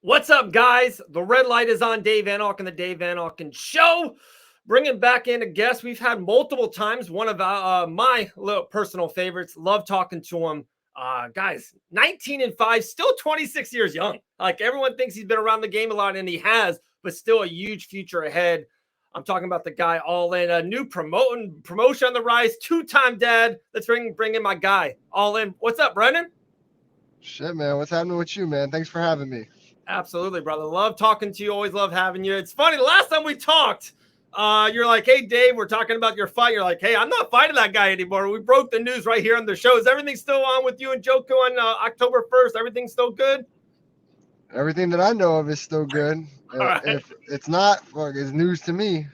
What's up, guys? The red light is on. Dave Van Auken, the Dave Van Auken Show. Bringing back in a guest we've had multiple times. One of my little personal favorites. Love talking to him. Guys, 19-5, still 26 years young. Like everyone thinks he's been around the game a lot, and he has, but still a huge future ahead. I'm talking about the guy All In, a new promotion on the rise, two-time dad. Let's bring in my guy, All In. What's up, Brendan? Shit, man. What's happening with you, man? Thanks for having me. Absolutely, brother. Love talking to you. Always love having you. It's funny. The last time we talked, you're like, "Hey, Dave, we're talking about your fight." You're like, "Hey, I'm not fighting that guy anymore." We broke the news right here on the show. Is everything still on with you and Jotko on October 1st? Everything still good? Everything that I know of is still good. All right. If it's not, fuck, it's news to me.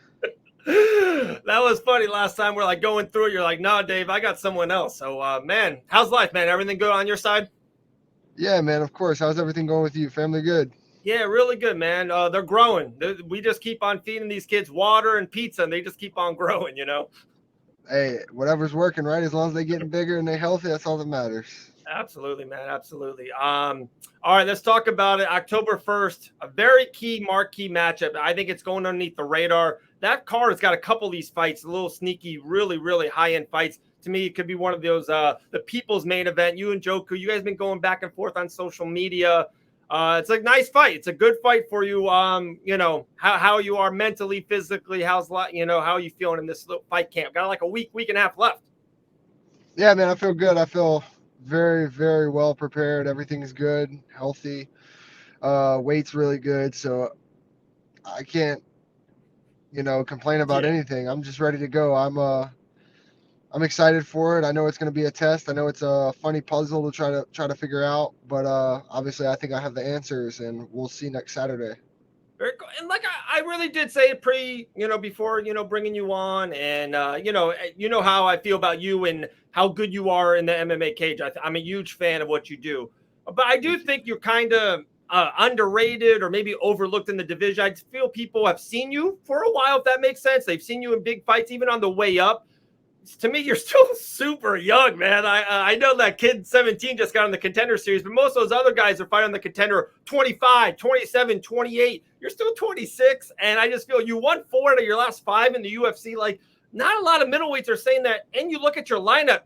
That was funny. Last time we're like going through it. You're like, "No, Dave, I got someone else." So, man, how's life, man? Everything good on your side? Yeah, man. Of course. How's everything going with you? Family good? Yeah, really good, man. They're growing. We just keep on feeding these kids water and pizza, and they just keep on growing, you know? Hey, whatever's working, right? As long as they're getting bigger and they're healthy, that's all that matters. Absolutely, man. Absolutely. All right, let's talk about it. October 1st, a very key marquee matchup. I think it's going underneath the radar. That card has got a couple of these fights, a little sneaky, really, really high-end fights. To me, it could be one of those, the people's main event. You and Jotko, you guys been going back and forth on social media. It's a nice fight. It's a good fight for you. You know, how you are mentally, physically, how are you feeling in this little fight camp? Got like a week and a half left. Yeah, man. I feel good. I feel very, very well prepared. Everything's good, healthy. Weight's really good. So I can't, complain about Yeah. anything. I'm just ready to go. I'm excited for it. I know it's going to be a test. I know it's a funny puzzle to try to figure out, but obviously I think I have the answers, and we'll see next Saturday. Very cool. And like I really did say it before, bringing you on, and you know how I feel about you and how good you are in the MMA cage. I'm a huge fan of what you do, but I do Thank you. think you're kind of underrated or maybe overlooked in the division. I feel people have seen you for a while, if that makes sense. They've seen you in big fights, even on the way up. To me, you're still super young, man. I know that kid 17 just got on the contender series, but most of those other guys are fighting on the contender 25, 27, 28. You're still 26, and I just feel you won 4 out of your last 5 in the UFC. Like, not a lot of middleweights are saying that. And you look at your lineup,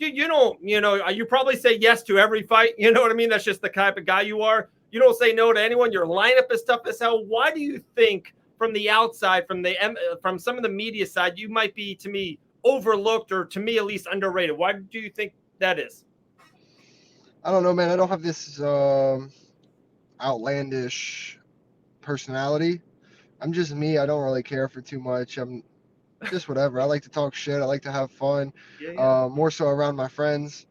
dude. You probably say yes to every fight. You know what I mean? That's just the type of guy you are. You don't say no to anyone. Your lineup is tough as hell. Why do you think, from the outside, from some of the media side, you might be, to me, overlooked, or to me at least underrated? Why do you think that is? I don't know, man. I don't have this outlandish personality. I'm just me. I don't really care for too much. I'm just whatever. I like to talk shit. I like to have fun, Yeah, yeah. more so around my friends.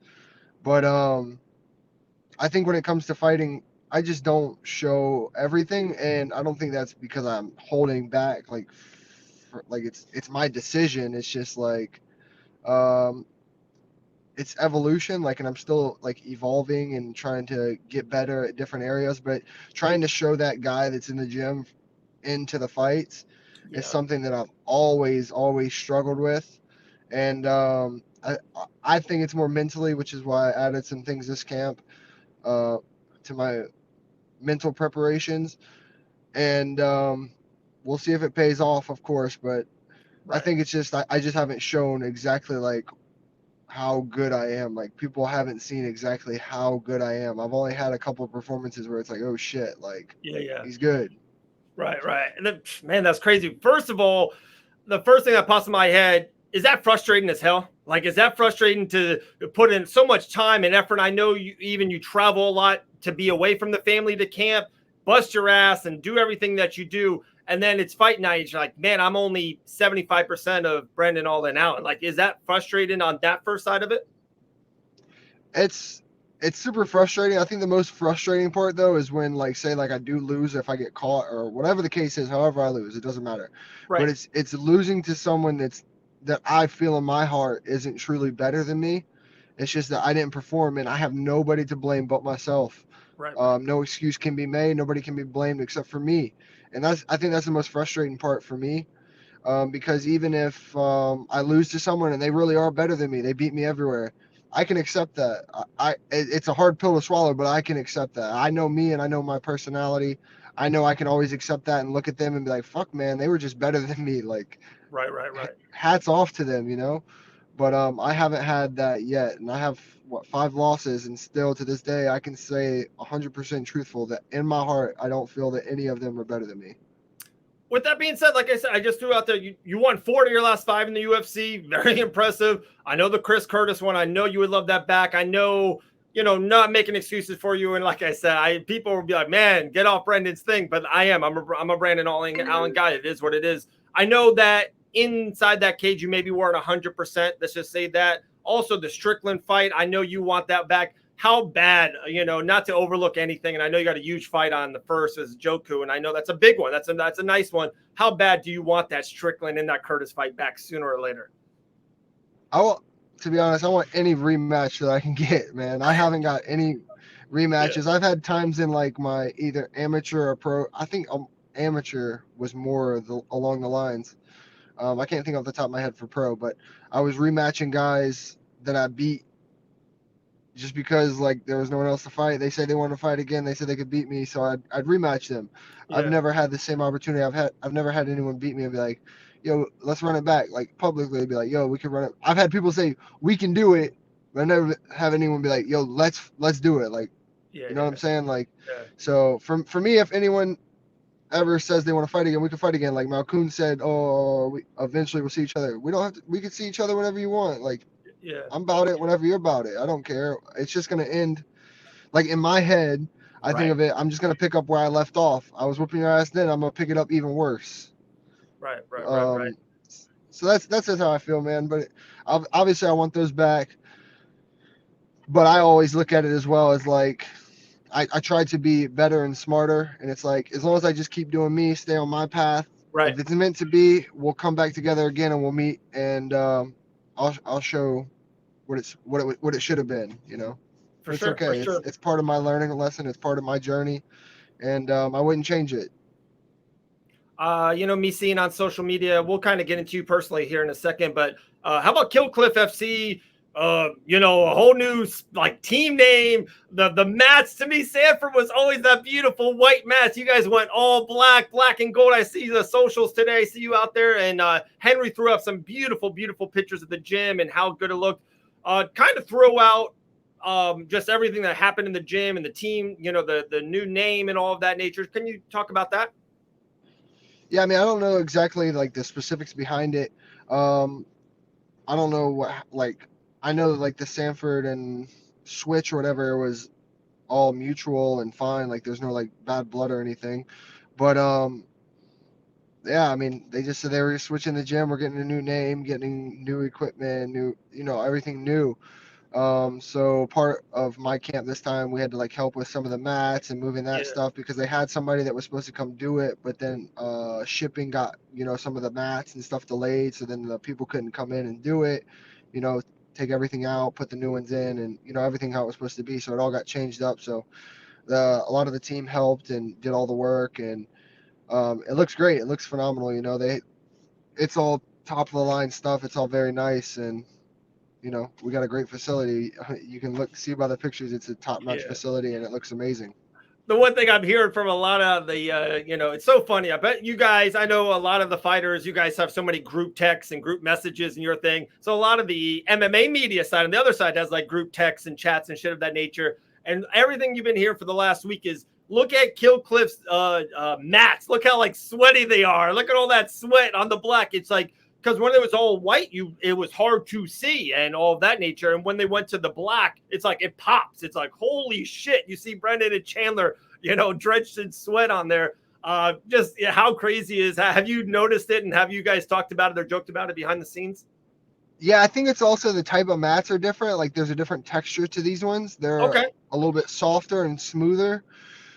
But I think when it comes to fighting, I just don't show everything, and I don't think that's because I'm holding back. Like it's my decision. It's just like um, it's evolution. Like, and I'm still like evolving and trying to get better at different areas. But trying to show that guy that's in the gym into the fights is Yeah. something that I've always struggled with, and I think it's more mentally, which is why I added some things this camp uh, to my mental preparations, and we'll see if it pays off, of course. But I Right. think it's just I just haven't shown exactly like how good I am. Like, people haven't seen exactly how good I am. I've only had a couple of performances where it's like, oh shit, like Yeah, yeah. he's good. Right. And then, man, that's crazy. First of all, the first thing that pops in my head is that frustrating as hell. Like, is that frustrating to put in so much time and effort? I know you travel a lot to be away from the family to camp, bust your ass, and do everything that you do. And then it's fight night. You're like, man, I'm only 75% of Brendan all in out. And like, is that frustrating on that first side of it? It's it's super frustrating. I think the most frustrating part though is when, like, say like I do lose, if I get caught or whatever the case is, however I lose, it doesn't matter. But Right. it's losing to someone that I feel in my heart isn't truly better than me. It's just that I didn't perform, and I have nobody to blame but myself. Right. No excuse can be made. Nobody can be blamed except for me, and I think that's the most frustrating part for me. Because even if I lose to someone and they really are better than me, they beat me everywhere. I can accept that. It's a hard pill to swallow, but I can accept that. I know me and I know my personality. I know I can always accept that and look at them and be like, fuck, man, they were just better than me. Like, Right, right, right. hats off to them, you know? But I haven't had that yet. And I have, what, 5 losses. And still to this day, I can say 100% truthful that in my heart, I don't feel that any of them are better than me. With that being said, like I said, I just threw out there, you won 4 of your last 5 in the UFC. Very impressive. I know the Chris Curtis one. I know you would love that back. I know, not making excuses for you. And like I said, people will be like, man, get off Brendan's thing. But I'm a Brandon Allen guy. It is what it is. I know that inside that cage, you maybe weren't 100%. Let's just say that. Also, the Strickland fight, I know you want that back. How bad, not to overlook anything, and I know you got a huge fight on the first as Jotko, and I know that's a big one. That's a nice one. How bad do you want that Strickland and that Curtis fight back sooner or later? To be honest, I want any rematch that I can get, man. I haven't got any rematches. Yeah. I've had times in like my either amateur or pro. I think amateur was more along the lines. I can't think off the top of my head for pro, but I was rematching guys that I beat just because like there was no one else to fight. They said they wanted to fight again. They said they could beat me, so I'd rematch them. I've Yeah. never had the same opportunity. I've never had anyone beat me and be like, yo, let's run it back. Like publicly be like, yo, we can run it. I've had people say we can do it, but I never have anyone be like, yo, let's do it. Like, Yeah. you know what I'm saying? Like, Yeah. so for me, if anyone ever says they want to fight again, we can fight again. Like Malkoon said, oh, we eventually we'll see each other. We don't have to. We can see each other whenever you want. Like, Yeah. I'm about it whenever you're about it. I don't care. It's just gonna end. Like in my head, I think Right. of it. I'm just gonna pick up where I left off. I was whooping your ass then. I'm gonna pick it up even worse. Right. Right. Right. Right. Um, so that's just how I feel, man. But obviously, I want those back. But I always look at it as well as like I try to be better and smarter. And it's like as long as I just keep doing me, stay on my path. Right. If it's meant to be, we'll come back together again and we'll meet and I'll show what it should have been. You know. For But it's sure. For okay. sure. It's part of my learning lesson. It's part of my journey, and I wouldn't change it. Me seeing on social media, we'll kind of get into you personally here in a second, but how about Killcliff FC? A whole new like team name. The mats to me, Sanford was always that beautiful white mats. You guys went all black and gold. I see the socials today. I see you out there, and Henry threw up some beautiful, beautiful pictures of the gym and how good it looked. Kind of throw out just everything that happened in the gym and the team. The new name and all of that nature. Can you talk about that? Yeah, I mean, I don't know exactly like the specifics behind it. Um, I don't know what like I know like the Sanford and Switch or whatever was all mutual and fine. Like there's no like bad blood or anything. But yeah, I mean, they just said they were switching the gym. We're getting a new name, getting new equipment, new everything new. So part of my camp this time, we had to like help with some of the mats and moving that Yeah. stuff because they had somebody that was supposed to come do it, but then shipping got some of the mats and stuff delayed, so then the people couldn't come in and do it, you know, take everything out, put the new ones in, and everything how it was supposed to be. So it all got changed up. So a lot of the team helped and did all the work, and it looks great. It looks phenomenal. It's all top of the line stuff. It's all very nice and we got a great facility. You can see by the pictures, it's a top-notch Yeah. facility, and it looks amazing. The one thing I'm hearing from a lot of the, it's so funny. I bet you guys, I know a lot of the fighters, you guys have so many group texts and group messages and your thing. So a lot of the MMA media side on the other side has like group texts and chats and shit of that nature. And everything you've been hearing for the last week is look at Killcliff's mats. Look how like sweaty they are. Look at all that sweat on the black. It's like, because when it was all white, it was hard to see and all of that nature. And when they went to the black, it's like it pops. It's like holy shit! You see Brendan and Chandler, drenched in sweat on there. How crazy is that? Have you noticed it? And have you guys talked about it or joked about it behind the scenes? Yeah, I think it's also the type of mats are different. Like there's a different texture to these ones. They're Okay. a little bit softer and smoother.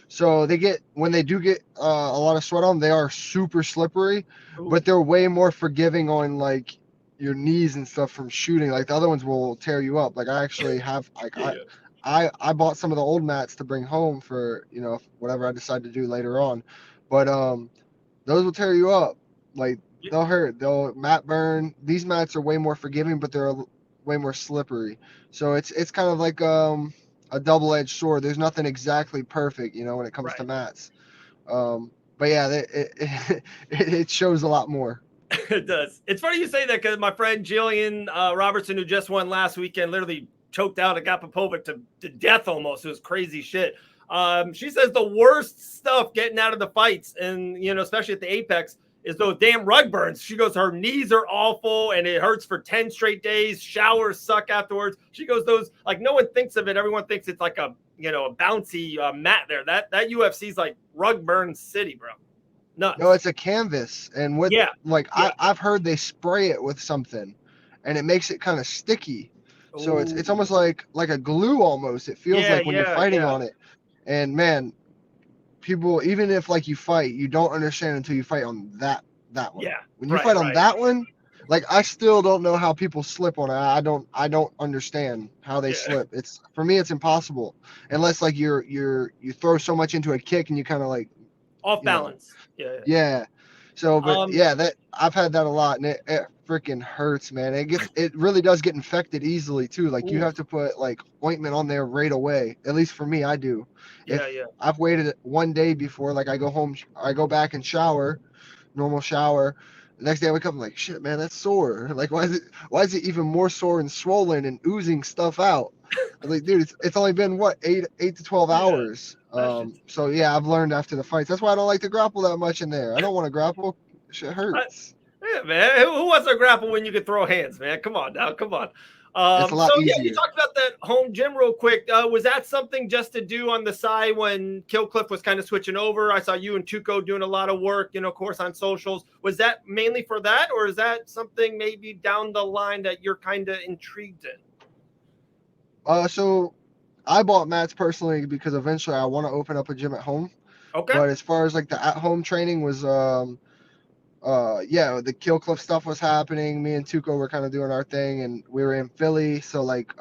So when they do get a lot of sweat on, they are super slippery, Ooh. but they're way more forgiving on like your knees and stuff from shooting. Like the other ones will tear you up. Like I actually have like Yeah. I bought some of the old mats to bring home for whatever I decide to do later on, but those will tear you up. Like they'll hurt. They'll mat burn. These mats are way more forgiving, but they're way more slippery. So it's kind of like a double-edged sword. There's nothing exactly perfect, when it comes to Right. mats. But yeah, it shows a lot more. It does. It's funny you say that because my friend Jillian Robertson, who just won last weekend, literally choked out Agapopovic to death almost. It was crazy shit. She says the worst stuff getting out of the fights, and especially at the Apex, is those damn rug burns. She goes, her knees are awful and it hurts for 10 straight days. Showers suck afterwards. She goes, those, like, no one thinks of it. Everyone thinks it's like a bouncy mat there. That UFC's like rug burn city, bro. Nuts. No, it's a canvas, and Yeah. I've heard they spray it with something, and it makes it kind of sticky. So it's Ooh. almost like a glue almost. It feels Yeah, like when you're yeah, fighting yeah. on it. And man, people, even if like you fight, you don't understand until you fight on that one. Yeah. When you Right, fight on right. that one, like I still don't know how people slip on it. I don't understand how they Yeah. slip. It's for me it's impossible unless like you throw so much into a kick and you kind of like, Off you know, balance. Yeah. yeah. So, but Um, yeah, that I've had that a lot, and it freaking hurts, man. It really does get infected easily too. Like you ooh, have to put like ointment on there right away. At least for me, I do. yeah, If yeah. I've waited one day before, like I go home, I go back and shower, normal shower. The next day I wake up, I'm like, shit, man, that's sore. Like, why is it even more sore and swollen and oozing stuff out? I was like, dude, it's only been what, 8 to 12 Yeah. hours. That shit. So yeah, I've learned after the fights. That's why I don't like to grapple that much in there. I don't want to grapple. Shit I, hurts. yeah, man. Who wants to grapple when you can throw hands, man? Come on now. Come on. It's a So lot yeah, you easier. talked about that home gym real quick. Was that something just to do on the side when Killcliff was kind of switching over? I saw you and Tuco doing a lot of work, of course, on socials. Was that mainly for that, or is that something maybe down the line that you're kind of intrigued in? So I bought mats personally because eventually I want to open up a gym at home. Okay. But as far as like the at home training was, yeah, the Killcliff stuff was happening. Me and Tuco were kind of doing our thing, and we were in Philly. So like,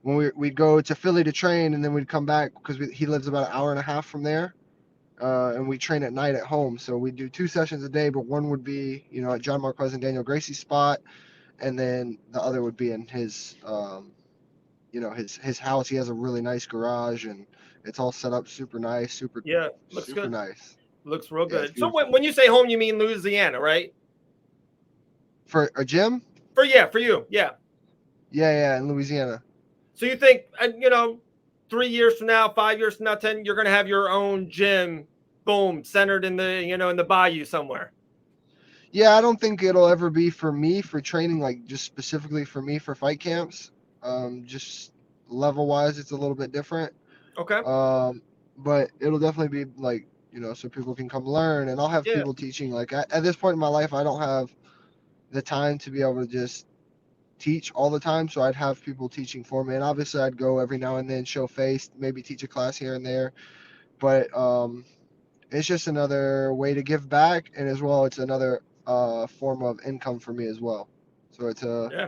when we'd go to Philly to train, and then we'd come back because he lives about an hour and a half from there, and we train at night at home. So we do 2 sessions a day, but one would be at John Marquez and Daniel Gracie's spot, and then the other would be in his his house. He has a really nice garage, and it's all set up super nice, Yeah, looks super good. nice. Looks real Yeah, it's good. So beautiful. when you say home, you mean Louisiana, right? For a gym? For you, yeah. Yeah, in Louisiana. So you think, 3 years from now, 5 years from now, 10, you're going to have your own gym, boom, centered in the bayou somewhere. Yeah, I don't think it'll ever be for me for training, like just specifically for me for fight camps. Just level wise, it's a little bit different. Okay. But it'll definitely be like, so people can come learn, and I'll have Yeah. people teaching. Like at this point in my life, I don't have the time to be able to just teach all the time. So I'd have people teaching for me, and obviously I'd go every now and then, show face, maybe teach a class here and there. But it's just another way to give back, and as well, it's another form of income for me as well. So Yeah.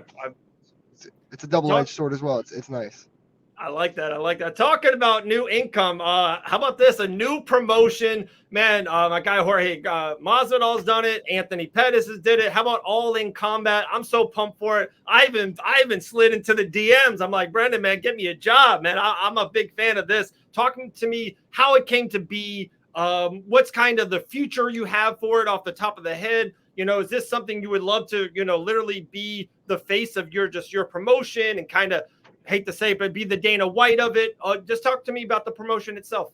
it's a double Talk. edged sword as well. It's nice. I like that. I like that. Talking about new income, how about this? A new promotion, man. My guy Jorge Masvidal's done it. Anthony Pettis has did it. How about All In Combat? I'm so pumped for it. I even slid into the DMs. I'm like, Brendan, man, get me a job, man. I'm a big fan of this. Talking to me how it came to be. What's kind of the future you have for it off the top of the head? Is this something you would love to, literally be the face of your promotion and kind of, hate to say it, but be the Dana White of it? Just talk to me about the promotion itself.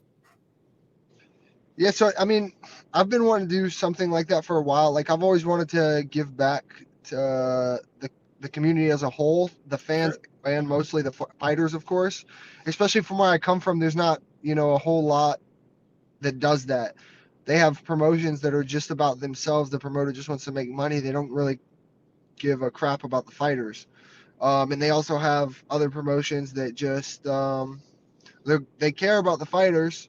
Yeah, so I mean, I've been wanting to do something like that for a while. Like I've always wanted to give back to the community as a whole, the fans, Sure. and mostly the fighters, of course. Especially from where I come from, there's not a whole lot that does that. They have promotions that are just about themselves. The promoter just wants to make money. They don't really give a crap about the fighters. And they also have other promotions that just they care about the fighters,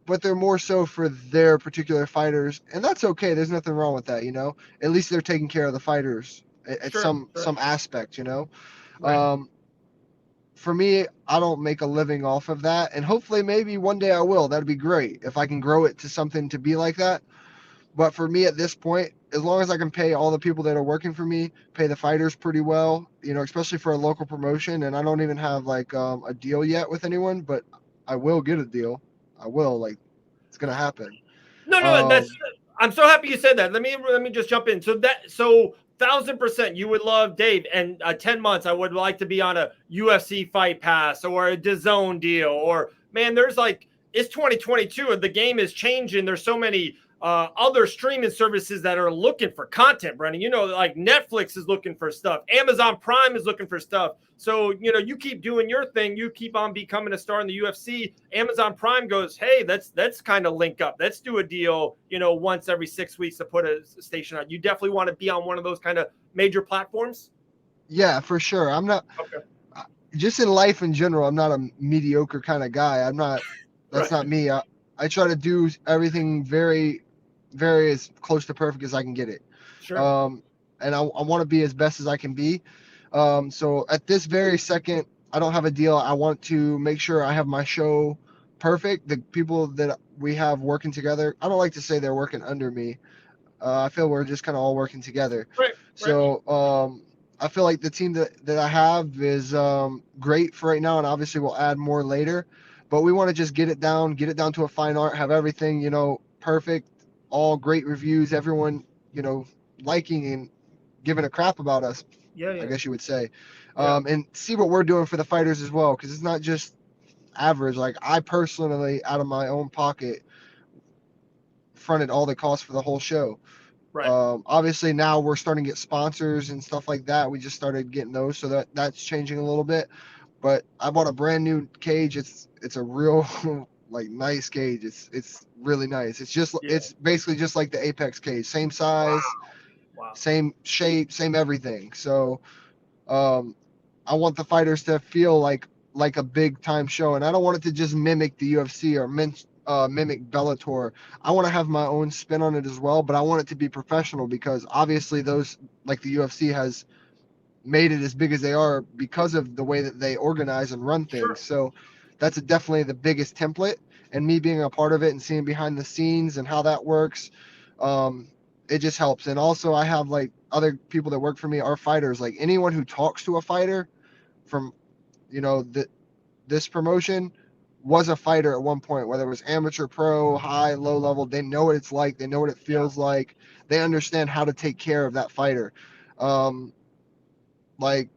but they're more so for their particular fighters, and that's okay. There's nothing wrong with that. At least they're taking care of the fighters at Sure. Sure. some aspect. Right. Um, for me, I don't make a living off of that, and hopefully, maybe one day I will. That'd be great if I can grow it to something to be like that. But for me, at this point, as long as I can pay all the people that are working for me, pay the fighters pretty well, especially for a local promotion. And I don't even have like a deal yet with anyone, but I will get a deal. I will, like, it's gonna happen. No, that's. Um, I'm so happy you said that. Let me just jump in. So 1,000%, you would love Dave, and 10 months, I would like to be on a UFC Fight Pass or a DAZN deal. Or man, there's like it's 2022 and the game is changing. There's so many other streaming services that are looking for content, Brennan. Like Netflix is looking for stuff, Amazon Prime is looking for stuff. So, you keep doing your thing, you keep on becoming a star in the UFC. Amazon Prime goes, hey, let's kind of link up. Let's do a deal, once every 6 weeks to put a station on. You definitely want to be on one of those kind of major platforms. yeah, for sure. I'm not Okay. just in life in general. I'm not a mediocre kind of guy. I'm not. That's Right. not me. I try to do everything very, very as close to perfect as I can get it. Sure. Um, and I want to be as best as I can be. So at this very second, I don't have a deal. I want to make sure I have my show perfect. The people that we have working together, I don't like to say they're working under me. I feel we're just kind of all working together. Right. So I feel like the team that I have is great for right now, and obviously we'll add more later. But we want to just get it down to a fine art, have everything, perfect, all great reviews, everyone, liking and giving a crap about us, I Yeah. guess you would say, Yeah. and see what we're doing for the fighters as well, because it's not just average. Like, I personally, out of my own pocket, fronted all the costs for the whole show. Right. Obviously now we're starting to get sponsors and stuff like that. We just started getting those, so that's changing a little bit. But I bought a brand new cage. It's a real like nice cage. It's really nice. Yeah. It's basically just like the Apex cage, same size, Wow. same shape, same everything. So um, I want the fighters to feel like a big time show, and I don't want it to just mimic the UFC or mimic Bellator. I want to have my own spin on it as well, but I want it to be professional because obviously those, like the UFC, has made it as big as they are because of the way that they organize and run things. Sure. So that's definitely the biggest template. And me being a part of it and seeing behind the scenes and how that works, um, it just helps. And also, I have like other people that work for me are fighters. Like anyone who talks to a fighter from, this promotion was a fighter at one point, whether it was amateur, pro, high, low level. They know what it's like. They know what it Yeah. feels like. They understand how to take care of that fighter. Um, like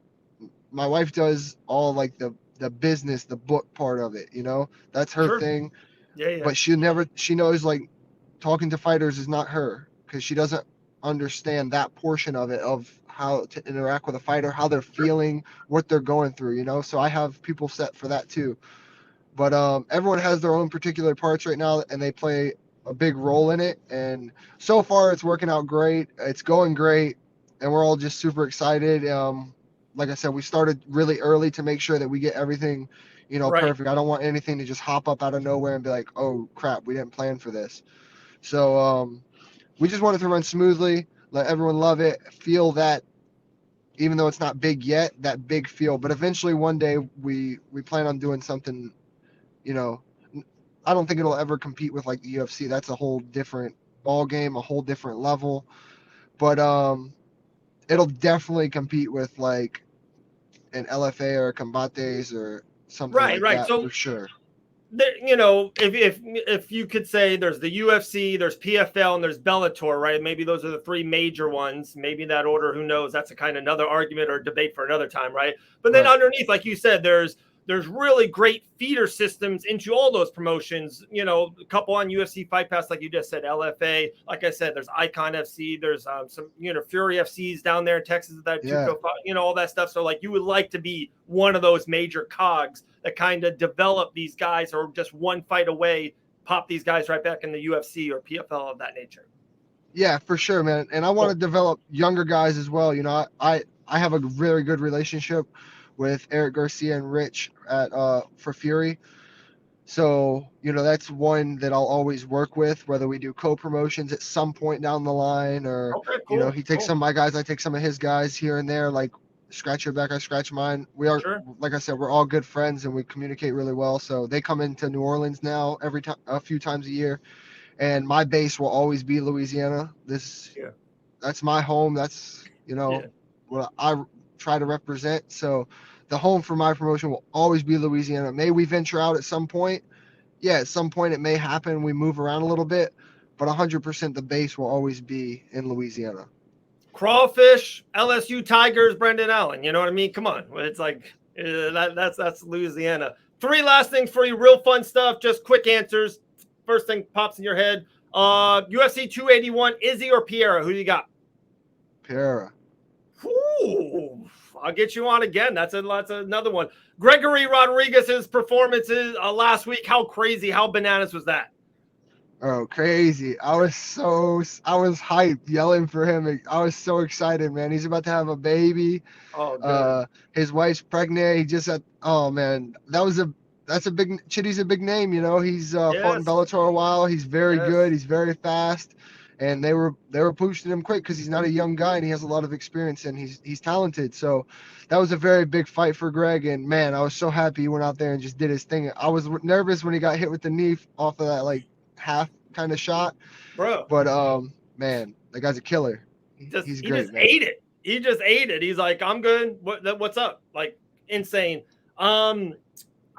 my wife does all like the business, the book part of it. That's her Sure. thing. Yeah. But she knows like talking to fighters is not her because she doesn't understand that portion of it, of how to interact with a fighter, how they're Sure. feeling, what they're going through. So I have people set for that too. But everyone has their own particular parts right now, and they play a big role in it. And so far, it's working out great. It's going great, and we're all just super excited. Like I said, we started really early to make sure that we get everything, Right. perfect. I don't want anything to just hop up out of nowhere and be like, oh crap, we didn't plan for this. So we just want it to run smoothly, let everyone love it, feel that even though it's not big yet, that big feel. But eventually, one day we plan on doing something. You know, I don't think it'll ever compete with like the UFC. That's a whole different ball game, a whole different level. But it'll definitely compete with like an LFA or a Combates or something like Right. that So for sure. if you could say there's the UFC, there's PFL, and there's Bellator, right? Maybe those are the three major ones. Maybe that order, who knows? That's a kind of another argument or debate for another time, right? But then Right. underneath, like you said, there's really great feeder systems into all those promotions. A couple on UFC Fight Pass, like you just said, LFA. Like I said, there's Icon FC. There's some Fury FCs down there in Texas that Yeah. Tuco, all that stuff. So like you would like to be one of those major cogs that kind of develop these guys, or just one fight away, pop these guys right back in the UFC or PFL of that nature. Yeah, for sure, man. And I want to Cool. develop younger guys as well. I have a very good relationship with Eric Garcia and Rich at for Fury. So, that's one that I'll always work with, whether we do co-promotions at some point down the line or, Okay, cool. he takes some of my guys, I take some of his guys here and there, like scratch your back, I scratch mine. We are, Sure. like I said, we're all good friends and we communicate really well. So they come into New Orleans now every time, a few times a year, and my base will always be Louisiana. This Yeah. that's my home. That's, Yeah. what I try to represent. So the home for my promotion will always be Louisiana. May we venture out at some point? Yeah, at some point it may happen. We move around a little bit, but 100% the base will always be in Louisiana. Crawfish, LSU Tigers, Brendan Allen. You know what I mean? Come on. It's like that's Louisiana. 3 last things for you. Real fun stuff. Just quick answers. First thing pops in your head. UFC 281, Izzy or Piera? Who do you got? Piera. Ooh, I'll get you on again. That's another one. Gregory Rodriguez's performances last week. How crazy, how bananas was that? Oh, crazy. I was hyped yelling for him. I was so excited, man. He's about to have a baby. Oh, good. His wife's pregnant. He just had, oh man, that's a big, Chitty's a big name, He's fought in Yes. Bellator a while. He's very Yes. good. He's very fast. And they were pushing him quick because he's not a young guy and he has a lot of experience and he's talented. So that was a very big fight for Greg. And man, I was so happy he went out there and just did his thing. I was nervous when he got hit with the knee off of that like half kind of shot, Bro. but man, that guy's a killer. He's great. He just ate it. He just ate it. He's like, I'm good. What's up? Like, insane.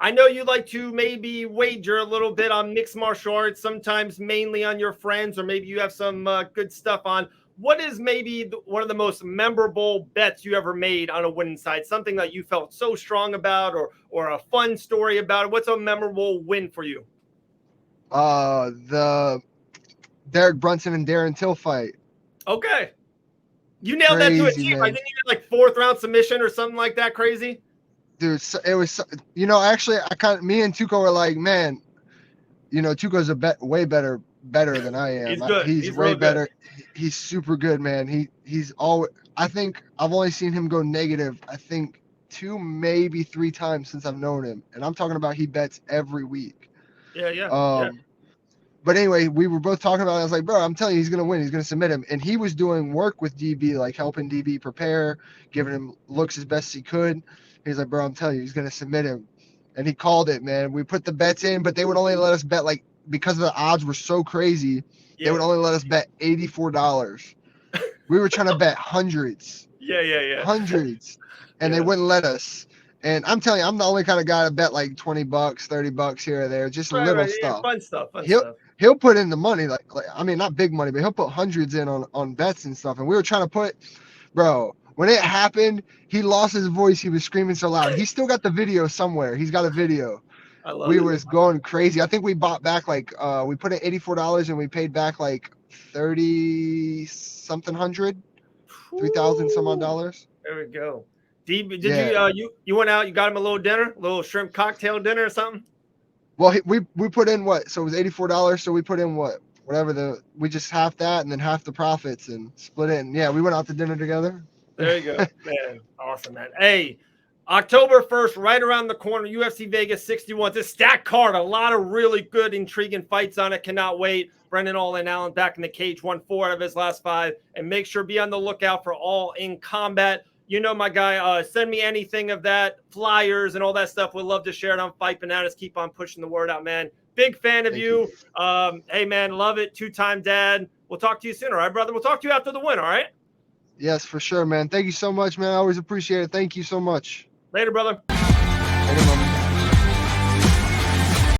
I know you like to maybe wager a little bit on mixed martial arts, sometimes mainly on your friends, or maybe you have some good stuff on. What is maybe one of the most memorable bets you ever made on a winning side? Something that you felt so strong about, or a fun story about it? What's a memorable win for you? The Derek Brunson and Darren Till fight. Okay. You nailed that to a T. I think you had like 4th round submission or something like that. Crazy. Dude, it was, actually, me and Tuco were like, man, Tuco's way better than I am. He's good. He's way better. He's super good, man. He's always, I think I've only seen him go negative, I think 2, maybe 3 times since I've known him. And I'm talking about he bets every week. Yeah. But anyway, we were both talking about it. I was like, bro, I'm telling you, he's going to win. He's going to submit him. And he was doing work with DB, like helping DB prepare, giving him looks as best he could. He's like, bro, I'm telling you, he's going to submit him. And he called it, man. We put the bets in, but they would only let us bet, like, because the odds were so crazy, they would only let us bet $84. We were trying to bet hundreds. Yeah. Hundreds. And they wouldn't let us. And I'm telling you, I'm the only kind of guy to bet like $20, $30 here or there, just little stuff. Yeah, fun stuff. He'll put in the money, like I mean, not big money, but he'll put hundreds in on bets and stuff. And we were trying to put, bro, when it happened, he lost his voice. He was screaming so loud. He still got the video somewhere. He's got a video. We was going crazy. I think we bought back like we put in $84 and we paid back like 30 something hundred, 3,000 some odd dollars. There we go. Did you went out? You got him a little dinner, a little shrimp cocktail dinner or something? Well, we put in what? So it was $84. So we put in whatever we just half that and then half the profits and split it. And yeah, we went out to dinner together. There you go, man. Awesome, man. Hey, October 1st, right around the corner, UFC Vegas 61. It's a stacked card. A lot of really good, intriguing fights on it. Cannot wait. Brendan Allen Allen back in the cage, won 4 out of his last 5. And make sure be on the lookout for All in Combat. You know, my guy, send me anything of that, flyers and all that stuff. We'd love to share it on Fight Bananas. Keep on pushing the word out, man. Big fan of you. Hey, man, love it. 2-time dad. We'll talk to you soon, all right, brother? We'll talk to you after the win, all right? Yes, for sure, man. Thank you so much, man. I always appreciate it. Thank you so much. Later, brother. Later,